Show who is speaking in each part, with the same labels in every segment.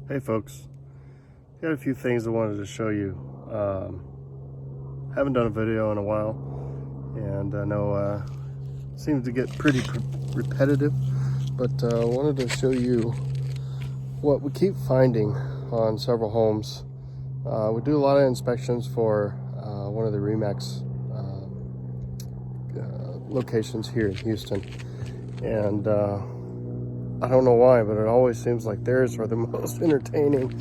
Speaker 1: Hey folks, got a few things I wanted to show you. Haven't done a video in a while, and I know it seems to get pretty repetitive, but I wanted to show you what we keep finding on several homes. We do a lot of inspections for one of the RE/MAX locations here in Houston, and I don't know why, but it always seems like theirs are the most entertaining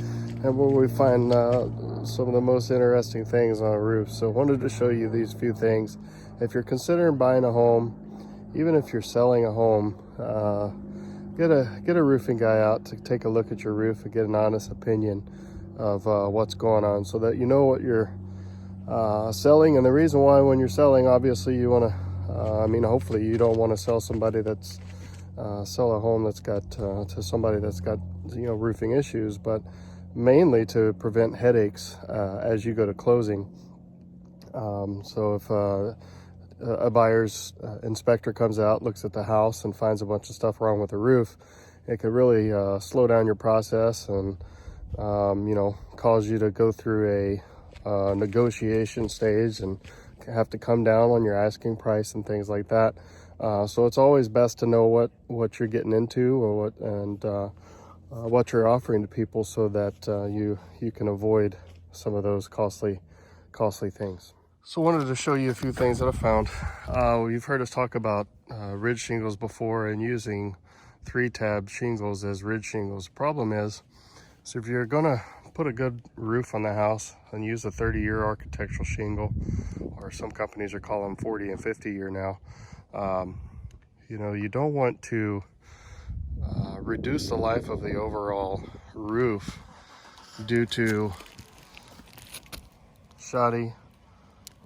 Speaker 1: and where we find some of the most interesting things on a roof. So I wanted to show you these few things. If you're considering buying a home, even if you're selling a home, get a roofing guy out to take a look at your roof and get an honest opinion of what's going on, so that you know what you're selling. And the reason why, when you're selling, obviously you want to, hopefully you don't want to sell somebody that's sell a home that's got to somebody that's got roofing issues, but mainly to prevent headaches as you go to closing. So if a buyer's inspector comes out, looks at the house, and finds a bunch of stuff wrong with the roof, it could really slow down your process and cause you to go through a negotiation stage and have to come down on your asking price and things like that. So it's always best to know what you're getting into, or what you're offering to people, so that you can avoid some of those costly things. So I wanted to show you a few things that I found. You've heard us talk about ridge shingles before, and using 3-tab shingles as ridge shingles. The problem is, so if you're gonna put a good roof on the house and use a 30-year architectural shingle, or some companies are calling them 40 and 50-year now, you don't want to reduce the life of the overall roof due to shoddy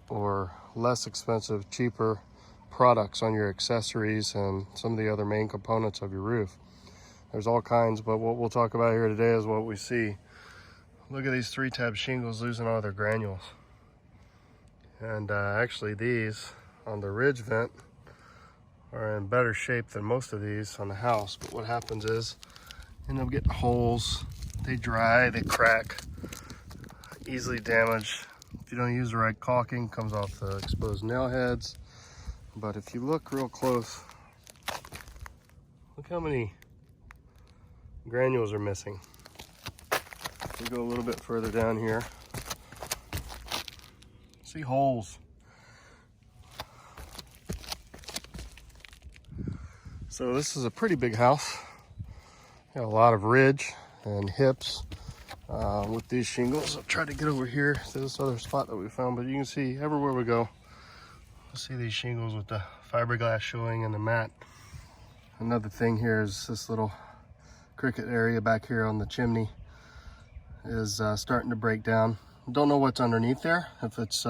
Speaker 1: or less expensive, cheaper products on your accessories and some of the other main components of your roof. There's all kinds, but what we'll talk about here today is what we see. Look at these 3-tab shingles losing all their granules. And actually these on the ridge vent are in better shape than most of these on the house. But what happens is, you end up getting holes. They dry, they crack, easily damaged. If you don't use the right caulking, comes off the exposed nail heads. But if you look real close, look how many granules are missing. If we go a little bit further down here, see holes. So this is a pretty big house. Got a lot of ridge and hips with these shingles. I'll try to get over here to this other spot that we found, but you can see everywhere we go, you'll see these shingles with the fiberglass showing and the mat. Another thing here is this little cricket area back here on the chimney is starting to break down. Don't know what's underneath there. If it's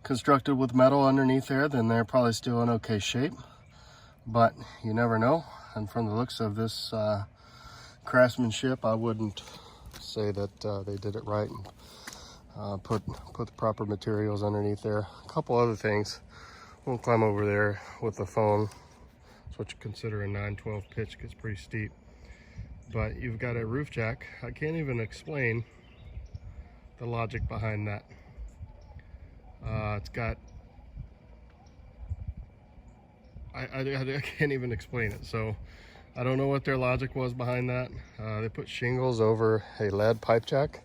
Speaker 1: constructed with metal underneath there, then they're probably still in okay shape, but you never know. And from the looks of this craftsmanship, I wouldn't say that they did it right and put the proper materials underneath there. A couple other things. We'll climb over there with the phone. It's what you consider a 9/12 pitch. Gets pretty steep. But you've got a roof jack. I can't even explain the logic behind that. It's got, I can't even explain it. So I don't know what their logic was behind that. They put shingles over a lead pipe jack.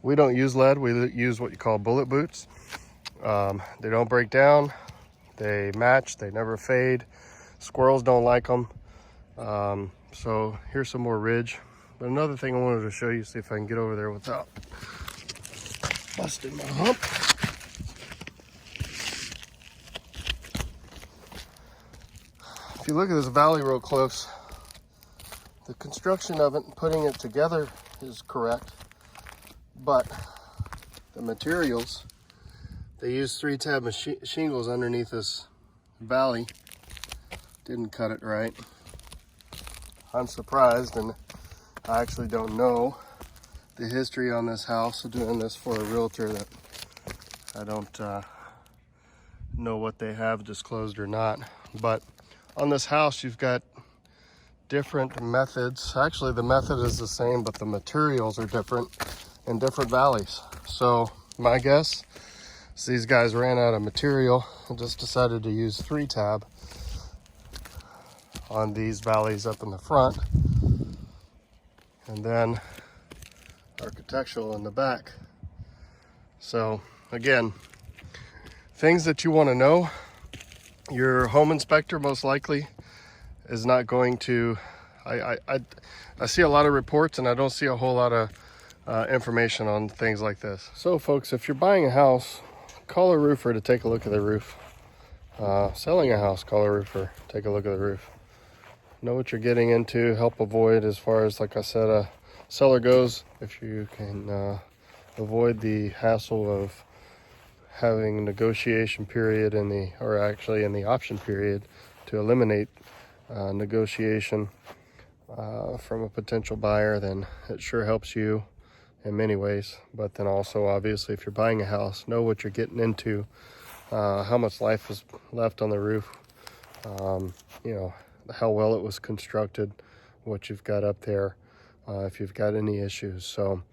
Speaker 1: We don't use lead, we use what you call bullet boots. They don't break down, they match, they never fade. Squirrels don't like them. So here's some more ridge. But another thing I wanted to show you, see if I can get over there without busting my hump. If you look at this valley real close, the construction of it and putting it together is correct, but the materials, they used 3-tab shingles underneath this valley, didn't cut it right. I'm surprised, and I actually don't know the history on this house of doing this for a realtor, that I don't know what they have disclosed or not. But on this house, you've got different methods. Actually, the method is the same, but the materials are different in different valleys. So my guess is these guys ran out of material and just decided to use 3-tab on these valleys up in the front, and then architectural in the back. So again, things that you want to know, your home inspector most likely is not going to, I see a lot of reports and I don't see a whole lot of information on things like this. So folks, if you're buying a house, call a roofer to take a look at the roof. Selling a house, call a roofer, take a look at the roof. Know what you're getting into, help avoid, as far as, like I said, a seller goes, if you can avoid the hassle of having a negotiation period in the option period, to eliminate negotiation from a potential buyer, then it sure helps you in many ways. But then also, obviously, if you're buying a house, know what you're getting into, how much life is left on the roof, you know, how well it was constructed, what you've got up there, if you've got any issues. So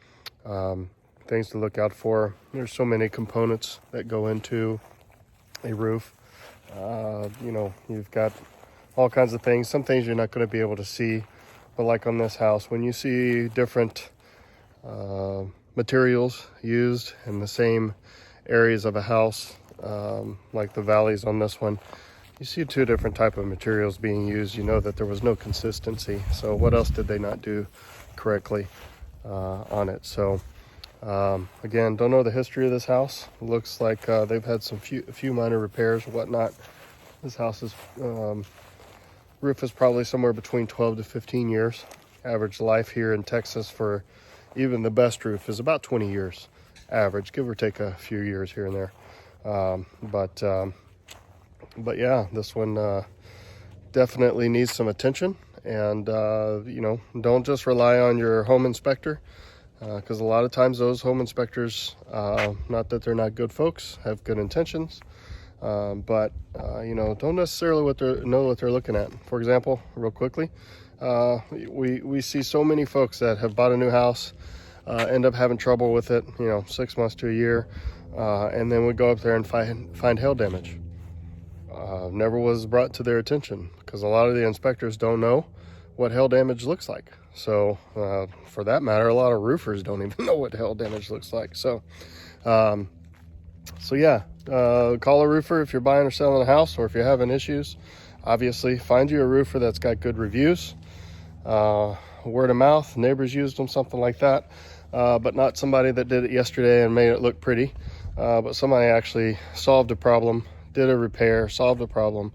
Speaker 1: things to look out for. There's so many components that go into a roof. You know, you've got all kinds of things. Some things you're not going to be able to see, but like on this house, when you see different materials used in the same areas of a house, like the valleys on this one, you see 2 different type of materials being used. You know that there was no consistency. So what else did they not do correctly on it? So again, don't know the history of this house. It looks like they've had a few minor repairs or whatnot. This house's roof is probably somewhere between 12 to 15 years. Average life here in Texas for even the best roof is about 20 years average, give or take a few years here and there. But yeah, this one definitely needs some attention. And you know, don't just rely on your home inspector, because a lot of times those home inspectors, not that they're not good folks, have good intentions, but you know, don't necessarily know what they're looking at. For example, real quickly, we see so many folks that have bought a new house, end up having trouble with it, you know, 6 months to a year, and then we go up there and find hail damage. Never was brought to their attention, because a lot of the inspectors don't know what hail damage looks like. So for that matter, a lot of roofers don't even know what hail damage looks like. So yeah, call a roofer if you're buying or selling a house, or if you're having issues. Obviously, find you a roofer that's got good reviews, word of mouth, neighbors used them, something like that, but not somebody that did it yesterday and made it look pretty, but somebody actually solved a problem, did a repair, solved a problem,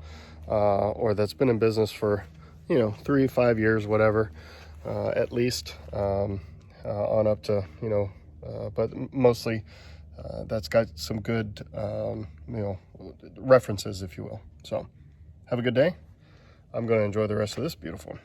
Speaker 1: or that's been in business for, you know, 3-5 years, whatever, at least, on up to, you know, but mostly that's got some good, you know, references, if you will. So have a good day. I'm going to enjoy the rest of this beautiful one.